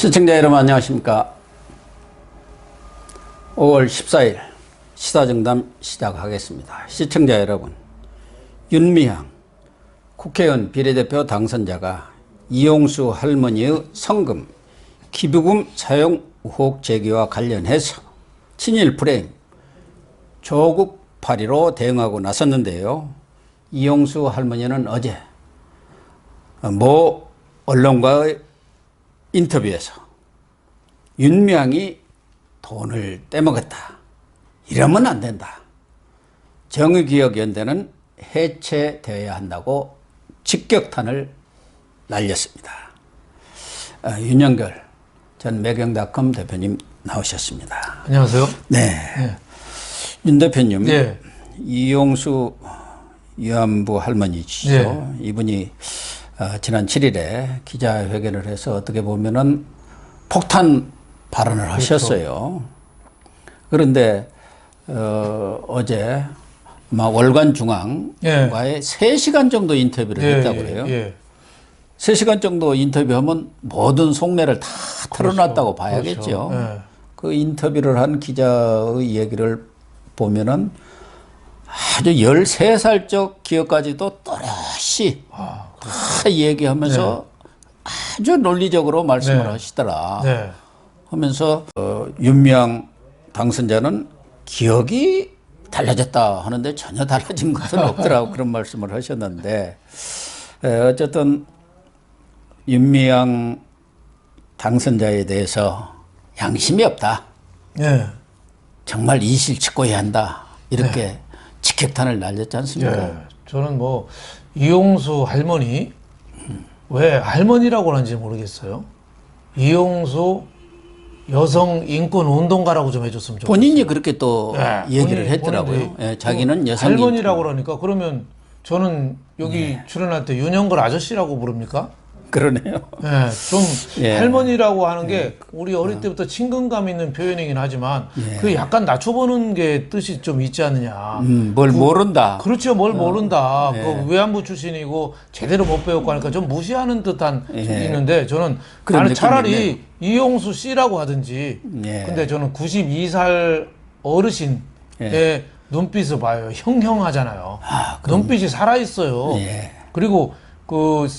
시청자 여러분 안녕하십니까. 5월 14일 시사정담 시작하겠습니다. 시청자 여러분, 윤미향 국회의원 비례대표 당선자가 이용수 할머니의 성금, 기부금 사용 의혹 제기와 관련해서 친일 프레임, 조국 파리로 대응하고 나섰는데요. 이용수 할머니는 어제 모 언론과의 인터뷰에서 윤미향이 돈을 떼먹었다, 이러면 안 된다, 정의기억연대는 해체되어야 한다고 직격탄을 날렸습니다. 윤영결 전 매경닷컴 대표님 나오셨습니다. 안녕하세요. 네. 윤 대표님, 네. 이용수 위안부 할머니시죠. 네. 이분이 지난 7일에 기자회견을 해서 어떻게 보면은 폭탄 발언을 하셨어요. 그런데 어제 월간중앙과의 3시간 정도 인터뷰를 했다고 그래요. 3시간 정도 인터뷰하면 모든 속내를 다 털어놨다고 봐야겠죠. 그 인터뷰를 한 기자의 얘기를 보면은 아주 13살적 기억까지도 또렷이 다 얘기하면서 아주 논리적으로 말씀을 하시더라. 하면서 윤미향 당선자는 기억이 달라졌다 하는데 전혀 달라진 것은 없더라고 그런 말씀을 하셨는데, 어쨌든 윤미향 당선자에 대해서 양심이 없다, 정말 이실직고해야 한다, 이렇게 직격탄을 날렸지 않습니까? 저는 뭐 이용수 할머니, 왜 할머니라고 하는지 모르겠어요. 이용수 여성 인권 운동가라고 좀 해줬으면 좋겠어요. 본인이 그렇게 또 얘기를 했더라고요. 자기는 여성 할머니라고 그러니까, 그러면 저는 여기 출연할 때 윤영걸 아저씨라고 부릅니까? 그러네요. 좀 할머니라고 하는 게 우리 어릴 때부터 친근감 있는 표현이긴 하지만 그 약간 낮춰보는 게 뜻이 좀 있지 않느냐. 뭘 모른다. 그렇죠. 뭘 모른다. 그 외환부 출신이고 제대로 못 배웠고 하니까 좀 무시하는 듯한 있는데, 저는 나는 차라리 이용수 씨라고 하든지. 근데 저는 92살 어르신의 눈빛을 봐요. 형형하잖아요. 눈빛이 살아있어요. 그리고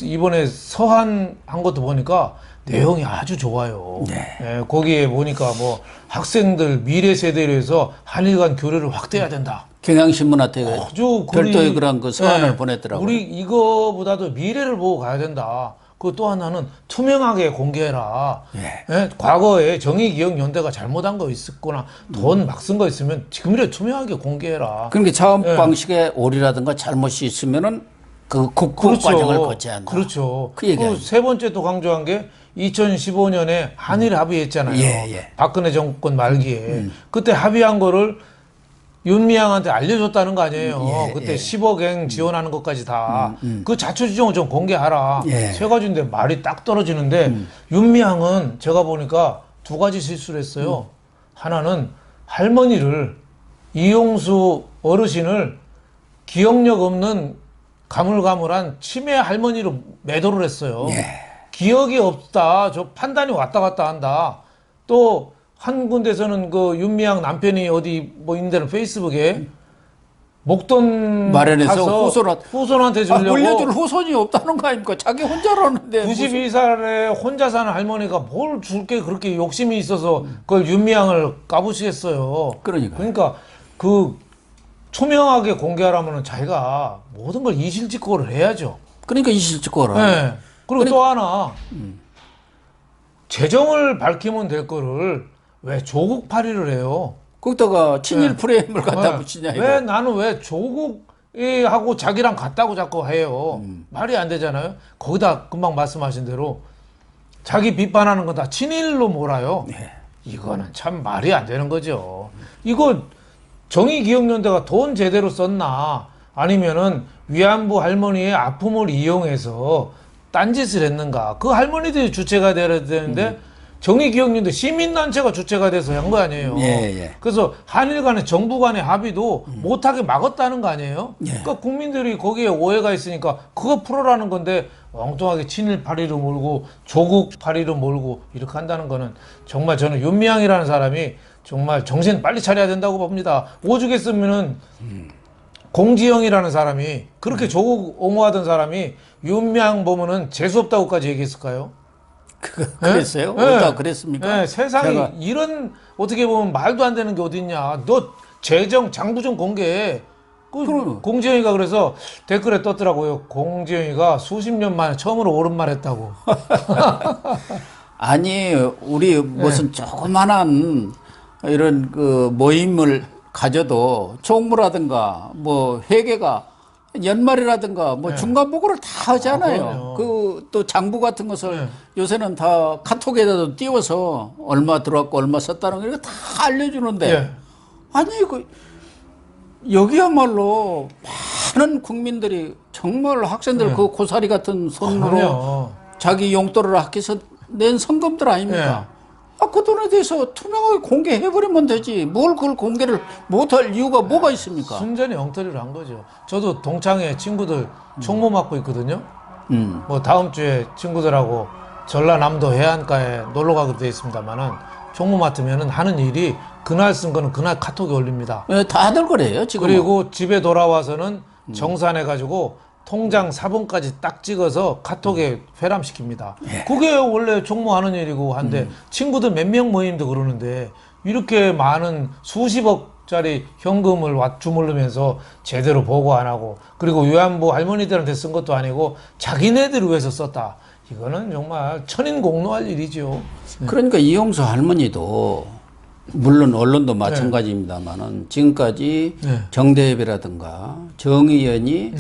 이번에 서한 한 것도 보니까 내용이 아주 좋아요. 거기에 보니까 뭐 학생들 미래 세대를 위해서 한일 간 교류를 확대해야 된다. 경향신문한테 별도의 그런 그 서한을 보냈더라고요. 우리 이거보다도 미래를 보고 가야 된다. 그 또 하나는 투명하게 공개해라. 과거에 정의기억연대가 잘못한 거 있었거나 돈 막 쓴 거 있으면 지금이라도 투명하게 공개해라. 그러니까 사업 방식에 오류라든가 잘못이 있으면은 그 국부 과정을 거쳐야 한다. 그렇죠. 그 얘기. 세 번째 또 강조한 게 2015년에 한일 합의했잖아요. 박근혜 정권 말기에. 그때 합의한 거를 윤미향한테 알려줬다는 거 아니에요. 그때 10억엔 지원하는 것까지 다. 그 자초지종을 좀 공개하라. 세 가지인데 말이 딱 떨어지는데, 윤미향은 제가 보니까 두 가지 실수를 했어요. 하나는 할머니를, 이용수 어르신을 기억력 없는 가물가물한 치매 할머니로 매도를 했어요. 기억이 없다, 저 판단이 왔다 갔다 한다. 또 한 군데서는 그 윤미향 남편이 어디 뭐 있는 데는 페이스북에 목돈 마련해서 후손한테 주려고. 물려줄 후손이 없다는 거 아닙니까? 자기 혼자라는데. 92살에 혼자 사는 할머니가 뭘 줄게 그렇게 욕심이 있어서 그걸 윤미향을 까부시겠어요. 그러니까 그 투명하게 공개하려면 자기가 모든 걸 이실직고를 해야죠. 그러니까 이실직고를. 그리고 또 하나, 재정을 밝히면 될 거를 왜 조국 파리를 해요? 거기다가 친일 프레임을 갖다 붙이냐, 이거. 나는 왜 조국이 하고 자기랑 같다고 자꾸 해요? 말이 안 되잖아요. 거기다 금방 말씀하신 대로 자기 비판하는 건 다 친일로 몰아요. 이거는 참 말이 안 되는 거죠. 이거 정의기억연대가 돈 제대로 썼나, 아니면은 위안부 할머니의 아픔을 이용해서 딴짓을 했는가. 그 할머니들이 주체가 돼야 되는데 정의기억연대 시민단체가 주체가 돼서 한 거 아니에요. 그래서 한일 간의 정부 간의 합의도 못하게 막았다는 거 아니에요. 그러니까 국민들이 거기에 오해가 있으니까 그거 풀어라는 건데, 엉뚱하게 친일 파리로 몰고 조국 파리로 몰고 이렇게 한다는 거는 정말 저는 윤미향이라는 사람이 정말 정신 빨리 차려야 된다고 봅니다. 오죽했으면은 공지영이라는 사람이 그렇게 조국 옹호하던 사람이 윤미향 보면은 재수없다고까지 얘기했을까요? 그랬어요? 네. 어디다 그랬습니까? 네, 세상에 제가 이런 어떻게 보면 말도 안 되는 게 어딨냐. 너 재정 장부 좀 공개해. 공지영이가 그래서 댓글에 떴더라고요. 공지영이가 수십 년 만에 처음으로 옳은 말 했다고. 아니 우리 무슨 조그만한 이런 그 모임을 가져도 총무라든가 뭐 회계가 연말이라든가 뭐 중간 보고를 다 하잖아요. 그 또 장부 같은 것을 요새는 다 카톡에다도 띄워서 얼마 들어왔고 얼마 썼다는 거 이거 다 알려주는데 아니 그 여기야말로 많은 국민들이 정말 학생들 그 고사리 같은 손으로 자기 용돈을 아껴서 낸 성금들 아닙니까? 아, 그 돈에 대해서 투명하게 공개해버리면 되지. 뭘 그걸 공개를 못할 이유가 뭐가 있습니까? 순전히 엉터리로 한 거죠. 저도 동창회 친구들 총무 맡고 있거든요. 뭐 다음 주에 친구들하고 전라남도 해안가에 놀러 가기로 되어 있습니다만은 총무 맡으면은 하는 일이 그날 쓴 거는 그날 카톡에 올립니다. 네, 다들 그래요, 지금. 그리고 집에 돌아와서는 정산해가지고 통장 사본까지 딱 찍어서 카톡에 회람시킵니다. 그게 원래 총무하는 일이고 한데 친구들 몇 명 모임도 그러는데 이렇게 많은 수십억짜리 현금을 주물르면서 제대로 보고 안 하고 그리고 위안부 할머니들한테 쓴 것도 아니고 자기네들을 위해서 썼다. 이거는 정말 천인공노할 일이죠. 그러니까 이용수 할머니도 물론 언론도 마찬가지입니다만은 지금까지 정대협이라든가 정의연이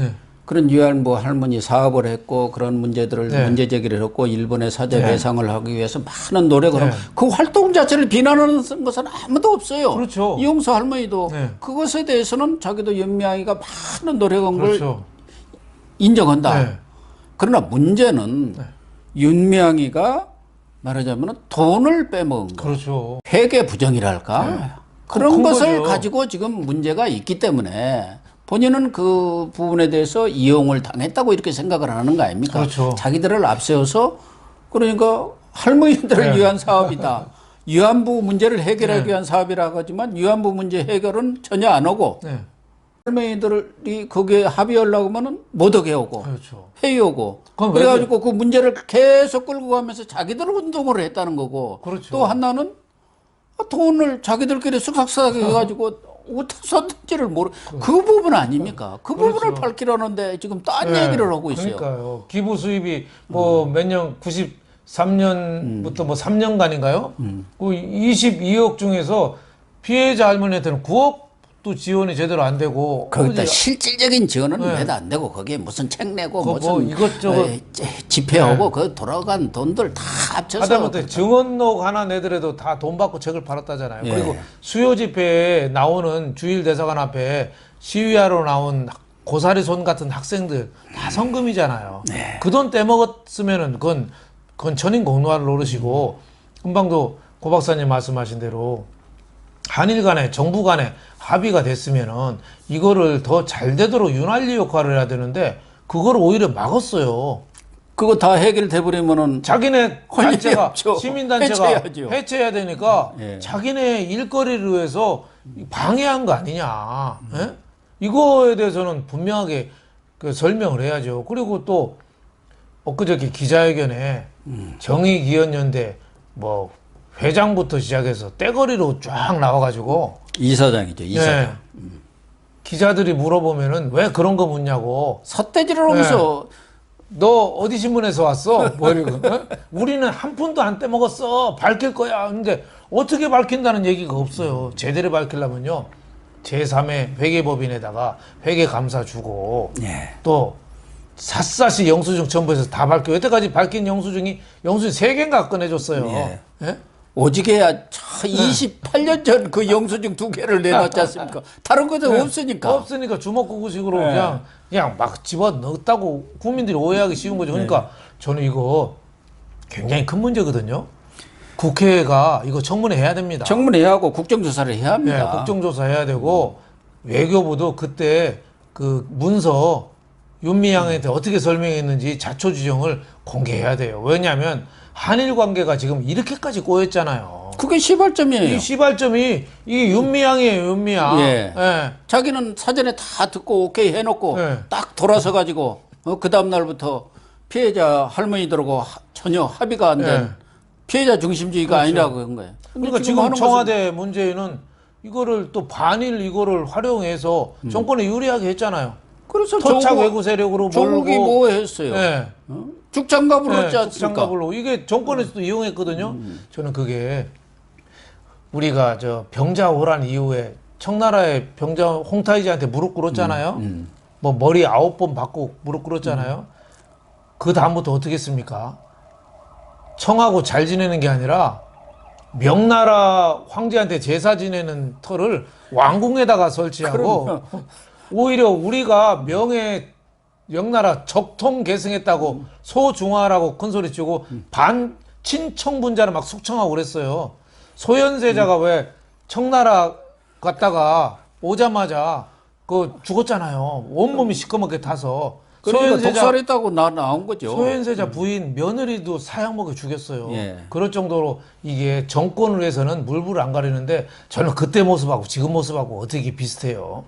그런 위안부 할머니 사업을 했고 그런 문제들을 문제 제기를 했고 일본의 사죄 배상을 하기 위해서 많은 노력을 하고 그 활동 자체를 비난하는 것은 아무도 없어요. 그렇죠. 이용수 할머니도 그것에 대해서는 자기도 윤미향이가 많은 노력한 걸 인정한다. 그러나 문제는 윤미향이가 말하자면 돈을 빼먹은 거. 그렇죠. 회계 부정이랄까? 그런 것을 가지고 지금 문제가 있기 때문에 본인은 그 부분에 대해서 이용을 당했다고 이렇게 생각을 하는 거 아닙니까? 그렇죠. 자기들을 앞세워서 그러니까 할머니들을 위한 사업이다. 위안부 문제를 해결하기 위한 사업이라고 하지만 위안부 문제 해결은 전혀 안 오고 할머니들이 거기에 합의하려고 하면은 못 오게 오고 회의 오고 그래가지고 그 문제를 계속 끌고 가면서 자기들 운동을 했다는 거고 또 하나는 돈을 자기들끼리 쓱싹쓱싹 해가지고 어떻게 썼는지를 그 부분 아닙니까? 그 부분을 밝히려는데 지금 딴 얘기를 하고 있어요. 그러니까요. 기부 수입이 뭐 몇 년 93년부터 뭐 3년간인가요? 그 22억 중에서 피해자 할머니한테는 9억도 지원이 제대로 안 되고 거기다 실질적인 지원은 왜도 안 되고 거기에 무슨 책 내고 무슨 뭐 이것저것 집회하고 그 돌아간 돈들 다 합쳐서 하다못해 증언록 하나 내더라도 다 돈 받고 책을 팔았다잖아요. 그리고 수요 집회에 나오는 주일 대사관 앞에 시위하러 나온 고사리 손 같은 학생들 다 성금이잖아요. 그 돈 떼먹었으면은 그건 천인공노할 노릇이고 금방도 고 박사님 말씀하신 대로 한일 간에 정부 간에 합의가 됐으면은 이거를 더 잘 되도록 윤활유 역할을 해야 되는데 그걸 오히려 막았어요. 그거 다 해결돼 버리면은 자기네 단체가 시민단체가 해체해야죠. 해체해야 되니까 자기네 일거리를 위해서 방해한 거 아니냐. 이거에 대해서는 분명하게 그 설명을 해야죠. 그리고 또 엊그저께 기자회견에 정의기원연대 뭐 회장부터 시작해서 떼거리로 쫙 나와가지고 이사장이죠, 이사장. 기자들이 물어보면은 왜 그런 거 묻냐고 삿대질을 하면서 너 어디 신문에서 왔어? 뭐 이러고 우리는 한 푼도 안 떼먹었어. 밝힐 거야. 근데 어떻게 밝힌다는 얘기가 없어요. 제대로 밝히려면요. 제3의 회계법인에다가 회계감사 주고 또 샅샅이 영수증 첨부해서 다 밝혀. 여태까지 밝힌 영수증이 3개인가 꺼내줬어요. 오지게야 28년 전 그 영수증 2개를 내놨지 않습니까? 다른 것도 없으니까. 없으니까 주먹구구식으로 그냥 막 집어넣었다고 국민들이 오해하기 쉬운 거죠. 그러니까 저는 이거 굉장히 큰 문제거든요. 국회가 이거 청문회 해야 됩니다. 청문회 해야 하고 국정조사를 해야 합니다. 국정조사 해야 되고 외교부도 그때 그 문서 윤미향한테 어떻게 설명했는지 자초지종을 공개해야 돼요. 왜냐하면 한일 관계가 지금 이렇게까지 꼬였잖아요. 그게 시발점이에요. 이 시발점이 이 윤미향이에요, 윤미향. 예. 예. 자기는 사전에 다 듣고 오케이 해놓고 예. 딱 돌아서 가지고 그 다음 날부터 피해자 할머니들하고 전혀 합의가 안 된 예. 피해자 중심주의가 그렇죠. 아니라고 그런 거예요. 근데 그러니까 지금 하는 청와대 문재인은 이거를 또 반일 이거를 활용해서 정권에 유리하게 했잖아요. 그래서 토착 외구 세력으로 조국이 몰고. 뭐 했어요? 예. 죽장갑을 했지 않습니까? 죽장갑으로 이게 정권에서도 이용했거든요. 저는 그게 우리가 저 병자호란 이후에 청나라의 병자 홍타이지한테 무릎 꿇었잖아요. 뭐 머리 9번 받고 무릎 꿇었잖아요. 그 다음부터 어떻게 했습니까? 청하고 잘 지내는 게 아니라 명나라 황제한테 제사 지내는 터를 왕궁에다가 설치하고 오히려 우리가 명나라 적통 계승했다고 소중화라고 큰소리치고 반 친청분자를 막 숙청하고 그랬어요. 소현세자가 왜 청나라 갔다가 오자마자 그 죽었잖아요. 온몸이 시커멓게 타서. 그러니까 독살했다고 나온 거죠. 소현세자 부인 며느리도 사약 먹여 죽였어요. 예. 그럴 정도로 이게 정권을 위해서는 물불을 안 가리는데 저는 그때 모습하고 지금 모습하고 어떻게 비슷해요.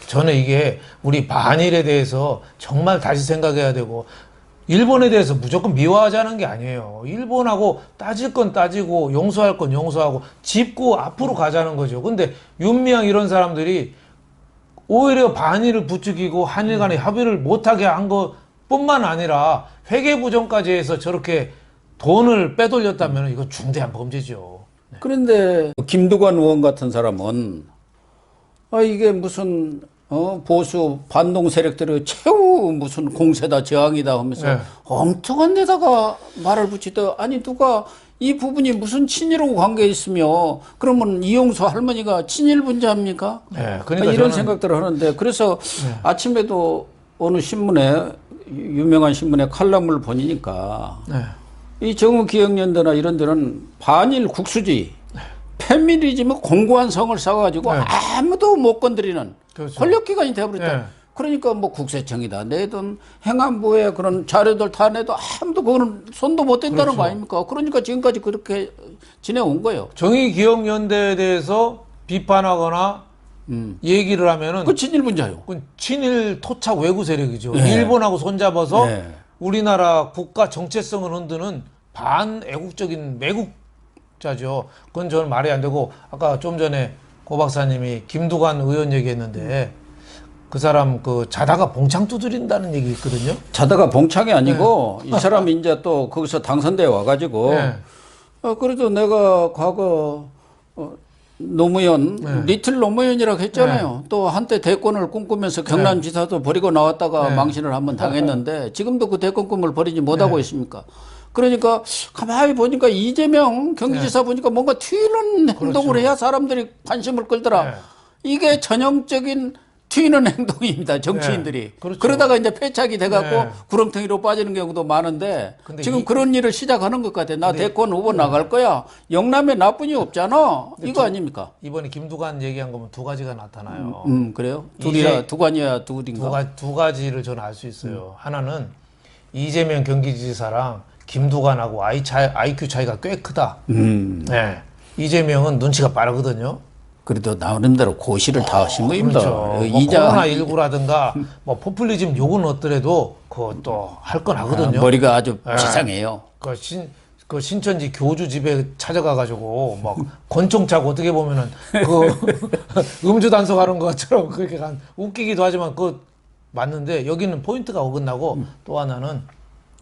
저는 이게 우리 반일에 대해서 정말 다시 생각해야 되고 일본에 대해서 무조건 미화하자는 게 아니에요. 일본하고 따질 건 따지고 용서할 건 용서하고 짚고 앞으로 가자는 거죠. 근데 윤미향 이런 사람들이 오히려 반일을 부추기고 한일 간에 합의를 못하게 한 것뿐만 아니라 회계부정까지 해서 저렇게 돈을 빼돌렸다면 이거 중대한 범죄죠. 그런데 김두관 의원 같은 사람은 이게 무슨 보수 반동 세력들의 최후 무슨 공세다 저항이다 하면서 네. 엉뚱한 데다가 말을 붙이더 아니 누가 이 부분이 무슨 친일하고 관계 있으며 그러면 이용수 할머니가 친일 분자입니까? 네, 그러니까 이런 저는- 생각들을 하는데 그래서 아침에도 어느 신문에 유명한 신문에 칼럼을 보니까 네. 이 정의기억연대나 이런 데는 반일 국수주의, 페미니즘의 공고한 성을 쌓아가지고 네. 아무도 못 건드리는 그렇죠. 권력기관이 되어버렸다. 네. 그러니까 뭐 국세청이다 내든 행안부에 그런 자료들 다 내도 아무도 그거는 손도 못 댄다는 그렇죠. 거 아닙니까? 그러니까 지금까지 그렇게 지내온 거예요. 정의기억연대에 대해서 비판하거나 얘기를 하면은 그 친일 분자요. 그건 친일 토착 외구 세력이죠. 네. 일본하고 손잡아서 네. 우리나라 국가 정체성을 흔드는 반애국적인 매국자죠. 그건 저는 말이 안 되고 아까 좀 전에 고 박사님이 김두관 의원 얘기했는데 그 사람 그 자다가 봉창 두드린다는 얘기 있거든요. 자다가 봉창이 아니고 이 사람이 이제 또 거기서 당선돼 와가지고 네. 그래도 내가 과거 노무현 리틀 노무현이라고 했잖아요. 또 한때 대권을 꿈꾸면서 경남지사도 버리고 나왔다가 망신을 한번 당했는데 지금도 그 대권 꿈을 버리지 못하고 있습니까? 그러니까 가만히 보니까 이재명 경기지사 보니까 뭔가 튀는 행동을 해야 사람들이 관심을 끌더라. 이게 전형적인 튀는 행동입니다. 정치인들이. 그렇죠. 그러다가 이제 패착이 돼갖고 구렁텅이로 빠지는 경우도 많은데 근데 지금 그런 일을 시작하는 것 같아. 나 대권 후보 나갈 거야. 영남에 나쁜이 없잖아. 이거 아닙니까? 이번에 김두관 얘기한 거면 두 가지가 나타나요. 그래요? 둘이야, 두관이야, 둘인가? 두 가지를 저는 알 수 있어요. 하나는 이재명 경기지사랑 김두관하고 IQ 차이가 꽤 크다. 네. 이재명은 눈치가 빠르거든요. 그래도 나름대로 고시를 다 하신 겁니다. 그렇죠. 이자 코로나19라든가 뭐 포퓰리즘 욕은 없더라도 그것도 할 건 하거든요. 머리가 아주 지상해요. 그 신천지 교주 집에 찾아가가지고 막 권총 차고 어떻게 보면은 그 음주 단속하는 것처럼 그렇게 웃기기도 하지만 그 맞는데 여기는 포인트가 어긋나고 또 하나는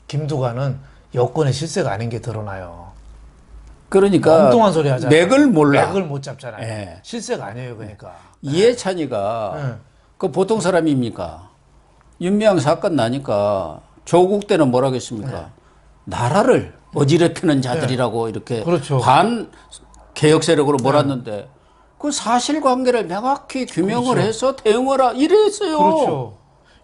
김두관은 여권의 실세가 아닌 게 드러나요. 그러니까 엉뚱한 소리 하잖아요. 맥을 몰라. 맥을 못 잡잖아요. 예. 실세가 아니에요, 그러니까. 이해찬이가 그 보통 사람입니까? 윤미향 사건 나니까 조국 때는 뭐라겠습니까? 나라를 어지럽히는 자들이라고 이렇게 그렇죠. 반 개혁 세력으로 몰았는데 그 사실관계를 명확히 규명을 해서 대응하라 이랬어요. 그렇죠.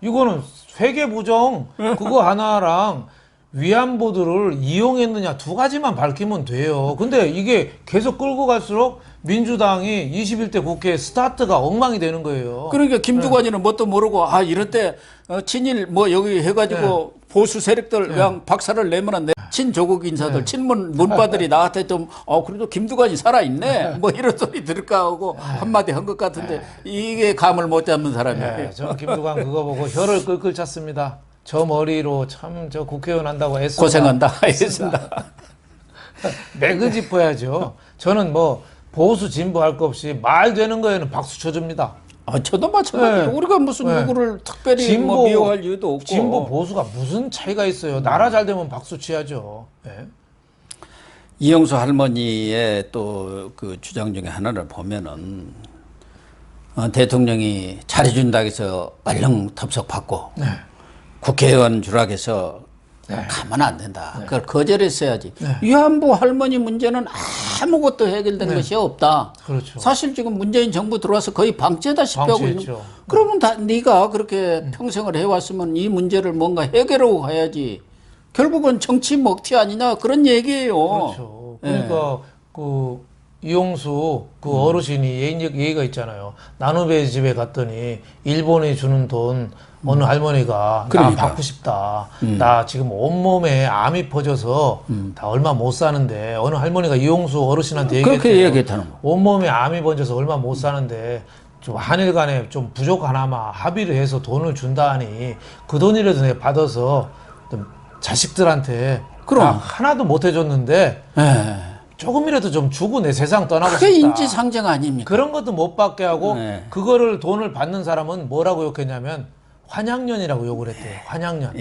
이거는 회계부정 그거 하나랑 위안부들을 이용했느냐 두 가지만 밝히면 돼요. 근데 이게 계속 끌고 갈수록 민주당이 21대 국회 스타트가 엉망이 되는 거예요. 그러니까 김두관이는 뭣도 모르고 아 이럴 때 친일 뭐 여기 해가지고 보수 세력들 그냥 박살을 내면은 친조국 인사들 친문 문파들이 나한테 좀 그래도 김두관이 살아있네 뭐 이런 소리 들을까 하고 한마디 한 것 같은데 이게 감을 못 잡는 사람이에요. 저는 김두관 그거 보고 혀를 끌끌 찼습니다. 저 머리로 참 저 국회의원 한다고 애쓴다. 고생한다 애쓴다. 맥을 짚어야죠. 저는 뭐 보수 진보 할 거 없이 말 되는 거에는 박수 쳐줍니다. 저도 마찬가지예요. 우리가 무슨 누구를 특별히 진보, 뭐 미워할 이유도 없고. 진보 보수가 무슨 차이가 있어요. 나라 잘 되면 박수 쳐야죠. 이영수 할머니의 또 그 주장 중에 하나를 보면은 대통령이 잘해준다고 해서 얼른 덥석 받고 국회의원 주락해서 가면 안 된다. 그걸 거절했어야지. 위안부 할머니 문제는 아무것도 해결된 것이 없다. 그렇죠. 사실 지금 문재인 정부 들어와서 거의 방치하다시피 하고 있는. 그러면 네가 그렇게 평생을 해왔으면 이 문제를 뭔가 해결하고 가야지. 결국은 정치 먹튀 아니냐 그런 얘기예요. 그렇죠. 그러니까 그 이용수 그 어르신이 예의가 있잖아요. 나눔의 집에 갔더니 일본에 주는 돈 어느 할머니가 나 받고 싶다. 나 지금 온몸에 암이 퍼져서 다 얼마 못 사는데 어느 할머니가 이용수 어르신한테 얘기했대요. 그렇게 얘기했다는 거. 온몸에 암이 번져서 얼마 못 사는데 좀 한일 간에 좀 부족하나마 합의를 해서 돈을 준다 하니 그 돈이라도 내가 받아서 좀 자식들한테 그럼 하나도 못 해줬는데 조금이라도 좀 주고 내 세상 떠나고 싶다. 그게 인지상정 아닙니까? 그런 것도 못 받게 하고 그거를 돈을 받는 사람은 뭐라고 욕했냐면 환양년이라고 욕을 했대요. 환양년.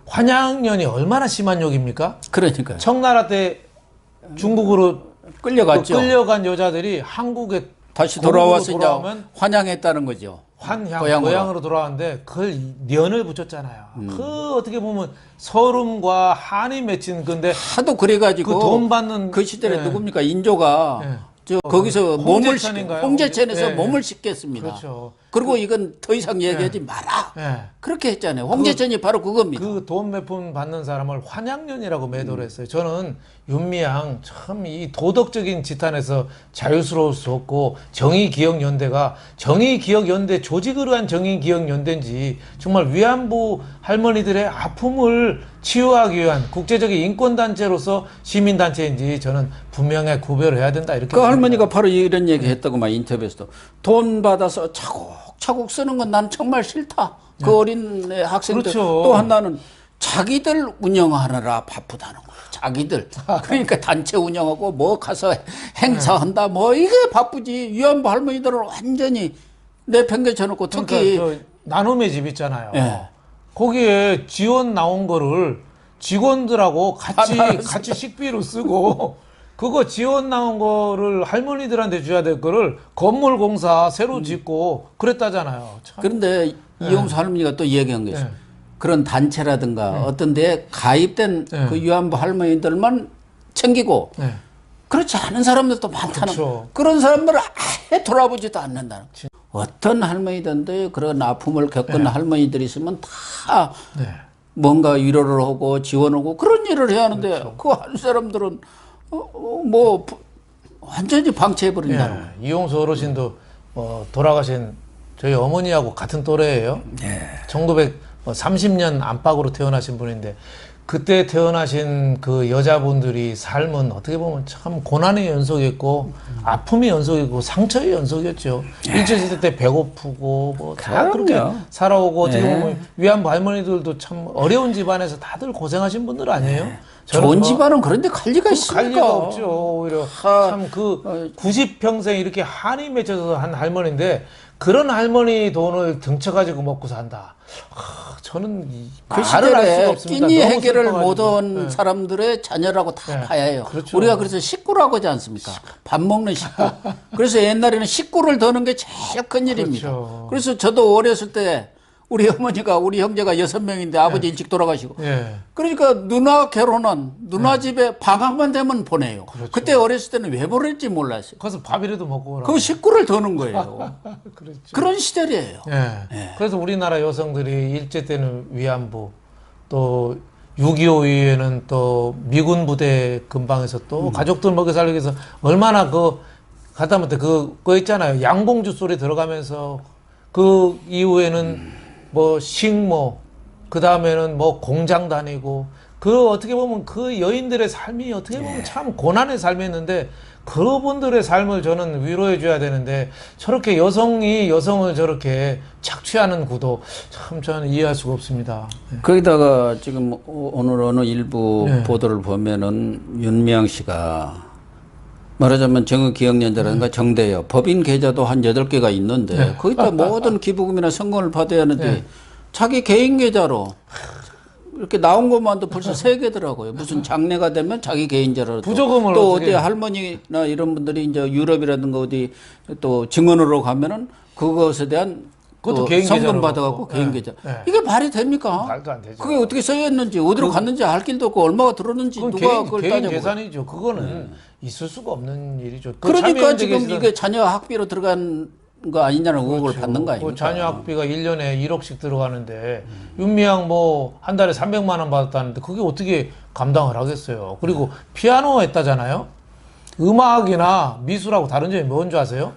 환양년이 얼마나 심한 욕입니까? 그러니까요. 청나라 때 중국으로 끌려갔죠. 끌려간 여자들이 한국에 다시 돌아와서 이제 환양했다는 거죠. 고향으로 돌아왔는데 그걸 년을 붙였잖아요. 그 어떻게 보면 서름과 한이 맺힌 건데 하도 그래가지고 그 돈 받는 그 시절에 누굽니까 인조가 거기서 몸을 홍제천에서 몸을 씻겠습니다. 그렇죠. 그리고 이건 더 이상 얘기하지 마라. 그렇게 했잖아요. 홍제천이 바로 그겁니다. 그 돈 몇 푼 받는 사람을 환양년이라고 매도를 했어요. 저는 윤미향 참 이 도덕적인 지탄에서 자유스러울 수 없고 정의기억연대가 정의기억연대 조직으로 한 정의기억연대인지 정말 위안부 할머니들의 아픔을 치유하기 위한 국제적인 인권단체로서 시민단체인지 저는 분명히 구별을 해야 된다 이렇게 그 할머니가 바로 이런 얘기 했다고 막 인터뷰에서도 돈 받아서 차곡차곡 쓰는 건 난 정말 싫다. 그 어린 학생들 그렇죠. 또 하나는 자기들 운영하느라 바쁘다는 거예요. 자기들. 그러니까 단체 운영하고 뭐 가서 행사한다 뭐 이게 바쁘지. 위안부 할머니들은 완전히 내팽개쳐놓고 특히 그러니까 나눔의 집 있잖아요. 거기에 지원 나온 거를 직원들하고 같이 식비로 쓰고 그거 지원 나온 거를 할머니들한테 줘야 될 거를 건물 공사 새로 짓고 그랬다잖아요. 참. 그런데 이용수 할머니가 또 얘기한 게 있어요. 그런 단체라든가 어떤 데에 가입된 그 위안부 할머니들만 챙기고 그렇지 않은 사람들도 많다는 그런 사람들을 아예 돌아보지도 않는다는 어떤 할머니든지 그런 아픔을 겪은 할머니들이 있으면 다 뭔가 위로를 하고 지원하고 그런 일을 해야 하는데 그 한 사람들은 뭐 완전히 방치해버린다는 거예요. 이용수 어르신도 돌아가신 저희 어머니하고 같은 또래예요. 1930년 안팎으로 태어나신 분인데 그때 태어나신 그 여자분들이 삶은 어떻게 보면 참 고난의 연속이었고 아픔의 연속이고 상처의 연속이었죠. 일제시대 때 배고프고 뭐 다 그렇게 살아오고 어떻게 보면 위안부 할머니들도 참 어려운 집안에서 다들 고생하신 분들 아니에요? 좋은 집안은 그런데 갈 리가 있습니까? 갈 리가 없죠. 오히려 참 그 90평생 이렇게 한이 맺혀서 한 할머니인데 그런 할머니 돈을 등쳐가지고 먹고 산다. 저는 그 말을 할 수가 시절에 없습니다. 끼니 너무 해결을 슬퍼가지고. 못한 사람들의 자녀라고 다 봐야 해요. 그렇죠. 우리가 그래서 식구라고 하지 않습니까? 밥 먹는 식구. 그래서 옛날에는 식구를 더는 게 제일 큰 일입니다. 그렇죠. 그래서 저도 어렸을 때 우리 어머니가 우리 형제가 6명인데 아버지 일찍 돌아가시고 그러니까 누나 결혼은 누나 집에 방학만 되면 보내요. 그때 어렸을 때는 왜 보낼지 몰랐어요. 그래서 밥이라도 먹고 오라. 그 식구를 더는 거예요. 그렇죠. 그런 시절이에요. 그래서 우리나라 여성들이 일제 때는 위안부 또 6.25 이후에는 또 미군 부대 근방에서 또 가족들 먹여 살리기 위해서 얼마나 가다못해 그거 있잖아요. 양봉주 소리 들어가면서 그 이후에는 뭐 식모, 그 다음에는 뭐 공장 다니고 어떻게 보면 그 여인들의 삶이 어떻게 보면 참 고난의 삶이었는데 그분들의 삶을 저는 위로해 줘야 되는데 저렇게 여성이 여성을 저렇게 착취하는 구도 참 저는 이해할 수가 없습니다. 거기다가 지금 오늘 어느 일부 보도를 보면은 윤미향 씨가 말하자면 정의기억연대라든가 정대여 법인 계좌도 한 8개가 있는데 거기다 모든 기부금이나 성금을 받아야 하는데 자기 개인 계좌로 이렇게 나온 것만도 벌써 3개더라고요. 무슨 장례가 되면 자기 개인자로 부조금을 또 어디 할머니나 이런 분들이 이제 유럽이라든가 어디 또 증언으로 가면은 그것에 대한 그것도 개인 성금 받아갖고 개인 계좌. 이게 말이 됩니까? 말도 안 되죠. 그게 어떻게 써였는지 어디로 갔는지 알 길도 없고 얼마가 들었는지 누가 그걸 개인 따져보고. 재산이죠. 그거는 있을 수가 없는 일이죠. 그러니까 지금 이게 자녀 학비로 들어간 거 아니냐는 의혹을 받는 거 아닙니까? 자녀 학비가 1년에 1억씩 들어가는데 윤미향 뭐 한 달에 300만 원 받았다는데 그게 어떻게 감당을 하겠어요. 그리고 피아노 했다잖아요. 음악이나 미술하고 다른 점이 뭔지 아세요?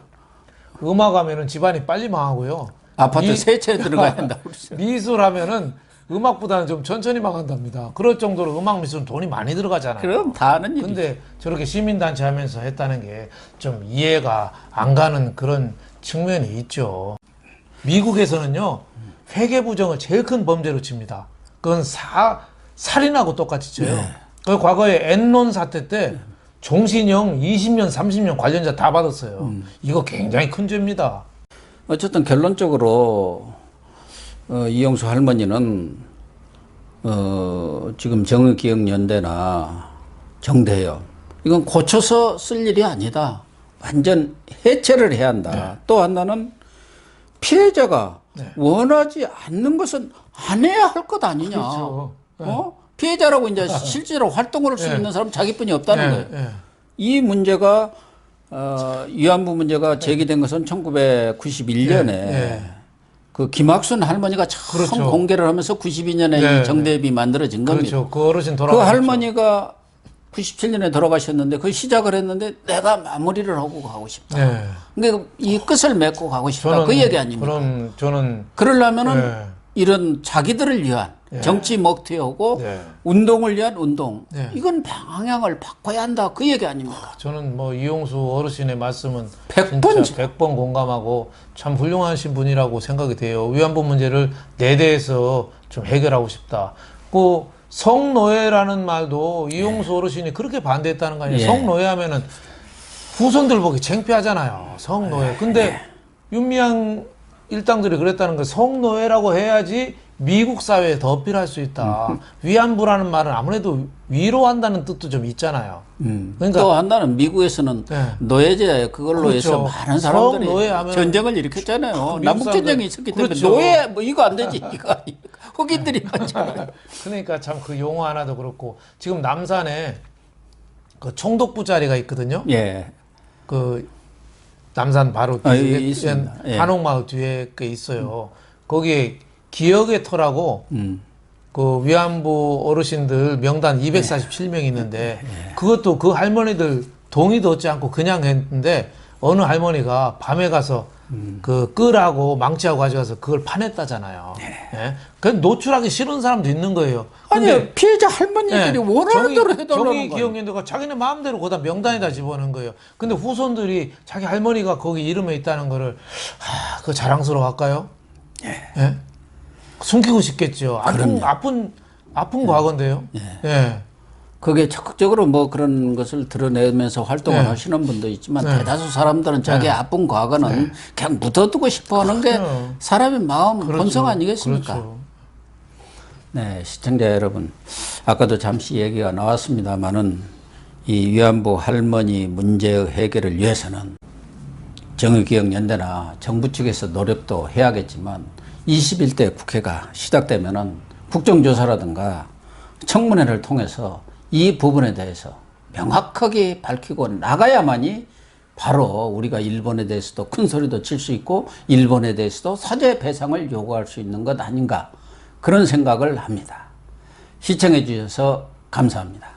음악 하면은 집안이 빨리 망하고요. 아파트 세 채 들어가야 한다고 그러죠. 미술하면은 음악보다는 좀 천천히 망한답니다. 그럴 정도로 음악 미술은 돈이 많이 들어가잖아요. 그럼 다 아는 일이죠. 근데 저렇게 시민단체 하면서 했다는 게 좀 이해가 안 가는 그런 측면이 있죠. 미국에서는요, 회계부정을 제일 큰 범죄로 칩니다. 그건 살인하고 똑같이 쳐요. 그 과거에 엔론 사태 때 종신형 20년, 30년 관련자 다 받았어요. 이거 굉장히 큰 죄입니다. 어쨌든 결론적으로 이용수 할머니는 지금 정의기억연대나 정대여 이건 고쳐서 쓸 일이 아니다. 완전 해체를 해야 한다. 또 하나는 피해자가 원하지 않는 것은 안 해야 할 것 아니냐. 그렇죠. 피해자라고 이제 실제로 활동을 할 수 있는 사람 자기뿐이 없다는 거예요. 이 문제가 위안부 문제가 제기된 것은 1991년에 그 김학순 할머니가 처음 공개를 하면서 92년에 이 정대협이 만들어진 겁니다. 그렇죠. 그 어르신 그 돌아가셨죠. 할머니가 97년에 돌아가셨는데 그 시작을 했는데 내가 마무리를 하고 가고 싶다. 근데 이 끝을 맺고 가고 싶다. 그 얘기 아닙니까? 그럼 저는 그러려면은 이런 자기들을 위한 정치 먹튀하고 운동을 위한 운동 이건 방향을 바꿔야 한다. 그 얘기 아닙니까? 저는 뭐 이용수 어르신의 말씀은 100번 진짜 100번 공감하고 참 훌륭하신 분이라고 생각이 돼요. 위안부 문제를 내대해서 좀 해결하고 싶다. 그 성노예라는 말도 이용수 어르신이 그렇게 반대했다는 거 아니에요. 성노예 하면은 후손들 보기 창피하잖아요. 성노예. 근데 윤미향 일당들이 그랬다는 거 성노예라고 해야지 미국 사회에 더 어필할 수 있다. 위안부라는 말은 아무래도 위로한다는 뜻도 좀 있잖아요. 그러니까 또 한다는 미국에서는 노예제 그걸로 해서 많은 사람들이 전쟁을 일으켰잖아요. 남북전쟁이 있었기 때문에 노예 뭐 이거 안 되지. 이거 아닙니까? 흑인들이 하잖아요. 그러니까 참 그 용어 하나도 그렇고 지금 남산에 그 총독부 자리가 있거든요. 그 남산 바로 뒤에 한옥마을 뒤에 그 있어요. 거기에 기억의 터라고 그 위안부 어르신들 명단 247명 있는데 그것도 그 할머니들 동의도 얻지 않고 그냥 했는데 어느 할머니가 밤에 가서 그 끌하고 망치하고 가져가서 그걸 파냈다잖아요. 그 노출하기 싫은 사람도 있는 거예요. 아니 피해자 할머니들이 원하는 대로 해달라는 거예요. 정의기억연대가 자기네 마음대로 거기다 명단에다 집어넣은 거예요. 근데 후손들이 자기 할머니가 거기 이름에 있다는 거를 그거 자랑스러워할까요? 숨기고 싶겠죠. 아픈 과거인데요. 그게 적극적으로 뭐 그런 것을 드러내면서 활동을 하시는 분도 있지만 대다수 사람들은 자기 아픈 과거는 그냥 묻어두고 싶어 하는 게 사람의 마음 본성 아니겠습니까? 네, 시청자 여러분. 아까도 잠시 얘기가 나왔습니다만은 이 위안부 할머니 문제의 해결을 위해서는 정의기억연대나 정부 측에서 노력도 해야겠지만 21대 국회가 시작되면은 국정조사라든가 청문회를 통해서 이 부분에 대해서 명확하게 밝히고 나가야만이 바로 우리가 일본에 대해서도 큰 소리도 칠 수 있고 일본에 대해서도 사죄 배상을 요구할 수 있는 것 아닌가 그런 생각을 합니다. 시청해 주셔서 감사합니다.